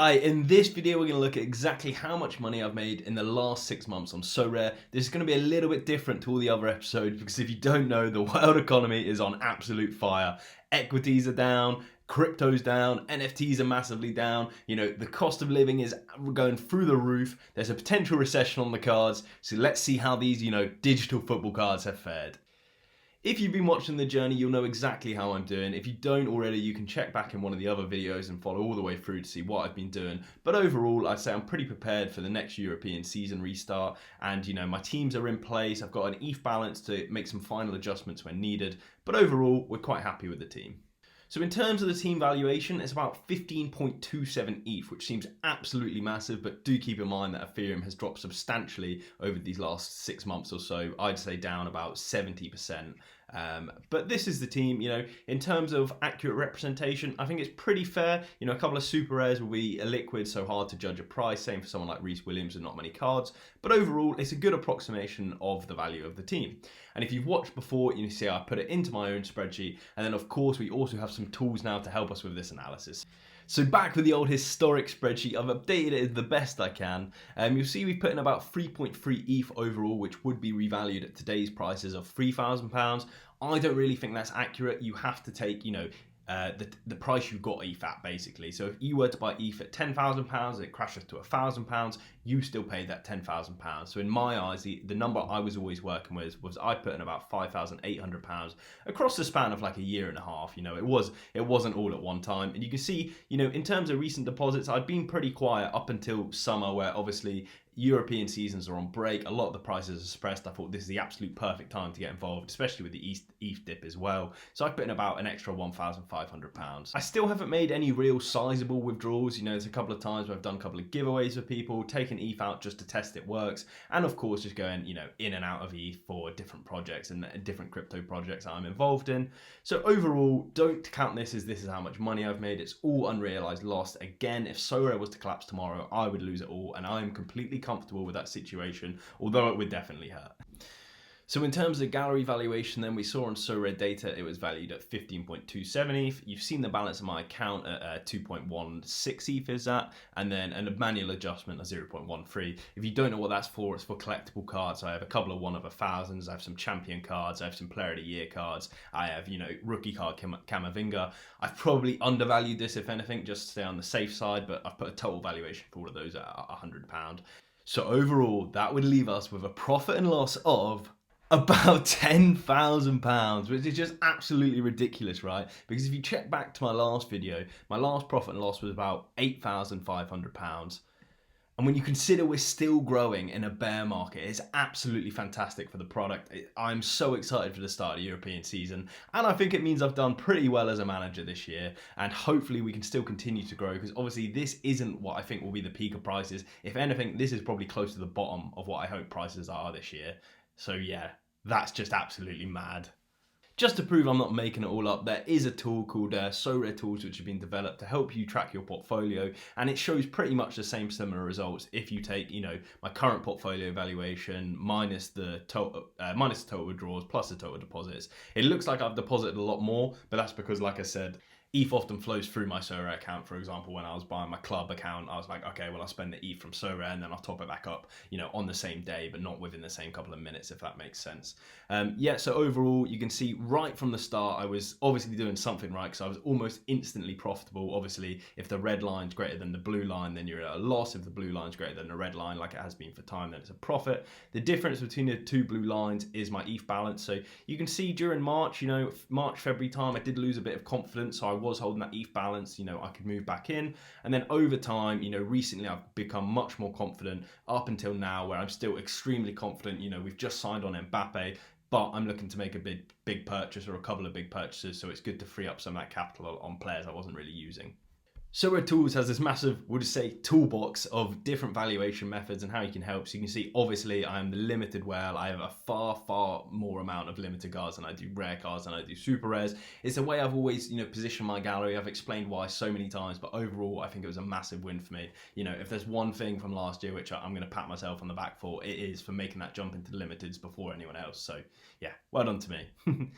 Hi, in this video we're going to look at exactly how much money I've made in the last 6 months on Sorare. This is going to be a little bit different to all the other episodes because if you don't know, the world economy is on absolute fire. Equities are down, crypto's down, NFTs are massively down, the cost of living is going through the roof, there's a potential recession on the cards, so let's see how these, digital football cards have fared. If you've been watching the journey, you'll know exactly how I'm doing. If you don't already, you can check back in one of the other videos and follow all the way through to see what I've been doing. But overall, I'd say I'm pretty prepared for the next European season restart. And, my teams are in place. I've got an ETH balance to make some final adjustments when needed. But overall, we're quite happy with the team. So in terms of the team valuation, it's about 15.27 ETH, which seems absolutely massive, but do keep in mind that Ethereum has dropped substantially over these last 6 months or so. I'd say down about 70%. But this is the team, in terms of accurate representation, I think it's pretty fair. A couple of super rares will be illiquid, so hard to judge a price. Same for someone like Reese Williams with not many cards. But overall, it's a good approximation of the value of the team. And if you've watched before, you see I put it into my own spreadsheet. And then of course, we also have some tools now to help us with this analysis. So back with the old historic spreadsheet, I've updated it the best I can. You'll see we've put in about 3.3 ETH overall, which would be revalued at today's prices of £3,000. I don't really think that's accurate. You have to take, the price you got ETH at, basically. So if you were to buy ETH at £10,000, it crashes to £1,000, you still paid that £10,000. So in my eyes, the number I was always working with was I put in about £5,800 across the span of like a year and a half. It wasn't all at one time. And you can see, in terms of recent deposits, I'd been pretty quiet up until summer, where obviously European seasons are on break. A lot of the prices are suppressed. I thought this is the absolute perfect time to get involved, especially with the ETH dip as well. So I put in about an extra £1,500. I still haven't made any real sizable withdrawals. There's a couple of times where I've done a couple of giveaways with people, taken ETH out just to test it works, and of course just going, in and out of ETH for different projects and different crypto projects that I'm involved in. So overall, don't count this as this is how much money I've made. It's all unrealized loss. Again, if Sorare was to collapse tomorrow, I would lose it all, and I am completely comfortable with that situation, although it would definitely hurt. So in terms of gallery valuation, then we saw on Sorare data, it was valued at 15.27 ETH. You've seen the balance of my account at 2.16 ETH is that, and then a manual adjustment of 0.13. If you don't know what that's for, it's for collectible cards. I have a couple of 1 of 1,000s. I have some champion cards. I have some player of the year cards. I have, rookie card Camavinga. I've probably undervalued this, if anything, just to stay on the safe side, but I've put a total valuation for all of those at £100. So overall, that would leave us with a profit and loss of about £10,000, which is just absolutely ridiculous, right? Because if you check back to my last video, my last profit and loss was about £8,500. And when you consider we're still growing in a bear market, it's absolutely fantastic for the product. I'm so excited for the start of the European season. And I think it means I've done pretty well as a manager this year. And hopefully we can still continue to grow, because obviously this isn't what I think will be the peak of prices. If anything, this is probably close to the bottom of what I hope prices are this year. So yeah, that's just absolutely mad. Just to prove I'm not making it all up, there is a tool called Sorare Tools, which have been developed to help you track your portfolio, and it shows pretty much the same similar results if you take, my current portfolio valuation minus the total withdrawals plus the total deposits. It looks like I've deposited a lot more, but that's because, like I said, ETH often flows through my Sorare account. For example, when I was buying my club account, I was like, okay, well, I'll spend the ETH from Sorare and then I'll top it back up, on the same day, but not within the same couple of minutes, if that makes sense. So overall, you can see right from the start, I was obviously doing something right, because I was almost instantly profitable. Obviously, if the red line's greater than the blue line, then you're at a loss. If the blue line's greater than the red line, like it has been for time, then it's a profit. The difference between the two blue lines is my ETH balance. So you can see during March, February time, I did lose a bit of confidence. So I was holding that ETH balance, I could move back in. And then over time, recently I've become much more confident up until now, where I'm still extremely confident. We've just signed on Mbappe, but I'm looking to make a big purchase or a couple of big purchases. So it's good to free up some of that capital on players I wasn't really using. Sorare Tools has this massive, we'll just say, toolbox of different valuation methods and how you can help. So you can see, obviously, I am the limited whale. I have a far more amount of limited cards than I do rare cards than I do super rares. It's the way I've always, positioned my gallery. I've explained why so many times, but overall, I think it was a massive win for me. If there's one thing from last year which I'm going to pat myself on the back for, it is for making that jump into the limiteds before anyone else. So yeah, well done to me.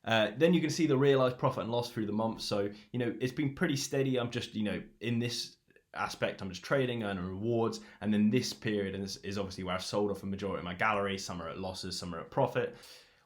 Then you can see the realized profit and loss through the month. So, it's been pretty steady. I'm just, in this aspect, I'm just trading, earning rewards, and then this period is obviously where I've sold off a majority of my gallery. Some are at losses, some are at profit.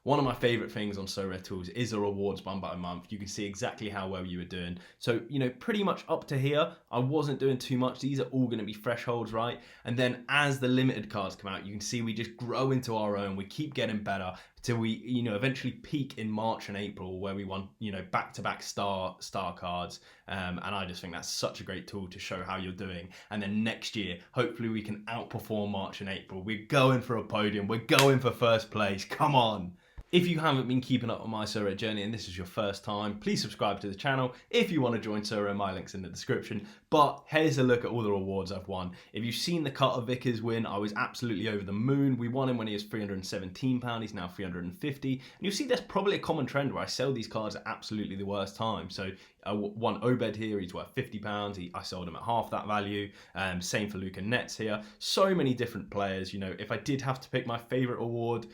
One of my favorite things on Sorare Tools is the rewards month by month. You can see exactly how well you were doing. So, pretty much up to here, I wasn't doing too much. These are all going to be thresholds, right? And then as the limited cards come out, you can see we just grow into our own. We keep getting better till we, eventually peak in March and April where we won, back-to-back star cards. And I just think that's such a great tool to show how you're doing. And then next year, hopefully we can outperform March and April. We're going for a podium. We're going for first place. Come on. If you haven't been keeping up on my Sorare journey and this is your first time, please subscribe to the channel. If you want to join Sorare, my link's in the description. But here's a look at all the rewards I've won. If you've seen the Carter Vickers win, I was absolutely over the moon. We won him when he was £317, he's now 350. And you'll see there's probably a common trend where I sell these cards at absolutely the worst time. So I won Obed here, he's worth £50. I sold him at half that value. Same for Luca Nets here. So many different players. If I did have to pick my favorite award,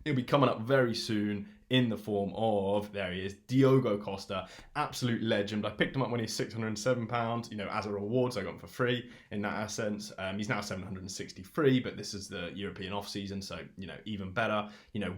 it'll be coming up very soon in the form of, there he is, Diogo Costa, absolute legend. I picked him up when he's £607, as a reward, so I got him for free in that sense. He's now 763, but this is the European off-season, so, even better.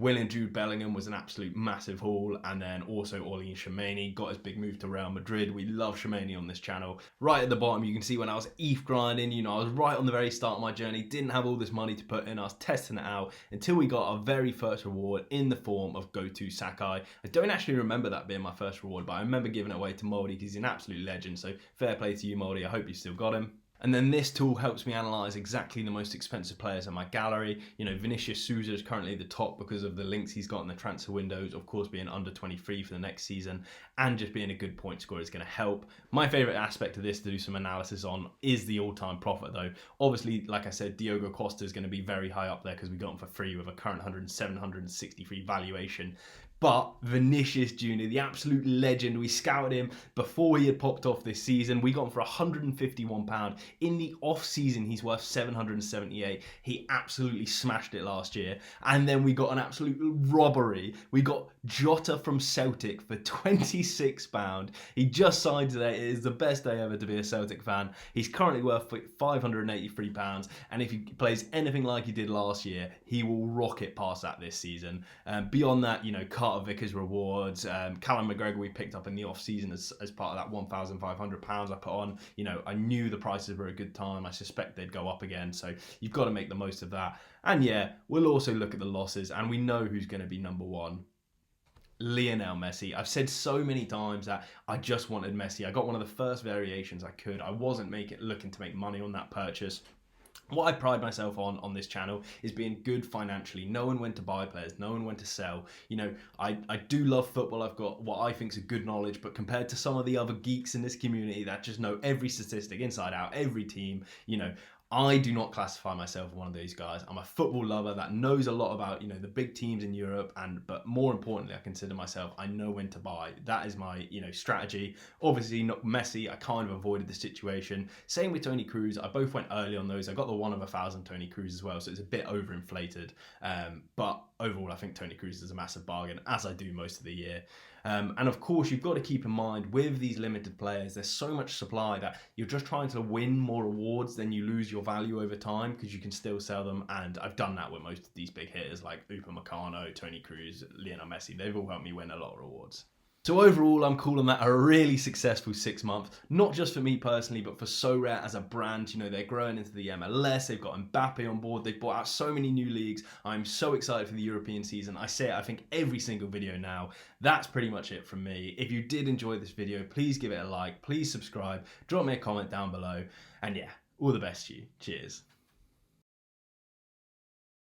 Will and Jude Bellingham was an absolute massive haul, and then also Orlean Tchouameni got his big move to Real Madrid. We love Tchouameni on this channel. Right at the bottom, you can see when I was ETH grinding, I was right on the very start of my journey, didn't have all this money to put in, I was testing it out until we got our very first reward in the form of Go-To Sakai. I don't actually remember that being my first reward, but I remember giving it away to Moldy because he's an absolute legend. So fair play to you, Moldy. I hope you still got him. And then this tool helps me analyze exactly the most expensive players in my gallery. Vinicius Souza is currently the top because of the links he's got in the transfer windows, of course being under 23 for the next season, and just being a good point scorer is going to help. My favorite aspect of this to do some analysis on is the all-time profit though. Obviously, like I said, Diogo Costa is going to be very high up there because we got him for free with a current 763 valuation. But Vinicius Jr., the absolute legend, we scouted him before he had popped off this season. We got him for £151. In the off-season, he's worth 778. He absolutely smashed it last year. And then we got an absolute robbery. We got Jota from Celtic for £26. He just signed today. It is the best day ever to be a Celtic fan. He's currently worth £583. And if he plays anything like he did last year, he will rocket past that this season. Beyond that, Carter Vickers rewards, Callum McGregor we picked up in the off season as part of that £1,500 I put on. I knew the prices were a good time. I suspect they'd go up again, so you've got to make the most of that. And yeah, we'll also look at the losses, and we know who's going to be number one. Lionel Messi. I've said so many times that I just wanted Messi. I got one of the first variations I could. I wasn't looking to make money on that purchase. What I pride myself on this channel is being good financially, knowing when to buy players, knowing when to sell. I do love football. I've got what I think is a good knowledge, but compared to some of the other geeks in this community that just know every statistic inside out, every team, I do not classify myself as one of these guys. I'm a football lover that knows a lot about, the big teams in Europe, but more importantly, I consider myself, I know when to buy. That is my, strategy. Obviously, not Messi, I kind of avoided the situation. Same with Toni Kroos. I both went early on those. I got the 1 of 1,000 Toni Kroos as well, so it's a bit overinflated. But overall, I think Toni Kroos is a massive bargain, as I do most of the year. And of course, you've got to keep in mind with these limited players, there's so much supply that you're just trying to win more rewards than you lose your value over time because you can still sell them. And I've done that with most of these big hitters like Upamecano, Toni Kroos, Lionel Messi. They've all helped me win a lot of rewards. So overall, I'm calling that a really successful 6 months, not just for me personally, but for Sorare as a brand. They're growing into the MLS. They've got Mbappe on board. They've brought out so many new leagues. I'm so excited for the European season. I say it, I think, every single video now. That's pretty much it from me. If you did enjoy this video, please give it a like. Please subscribe. Drop me a comment down below. And yeah, all the best to you. Cheers.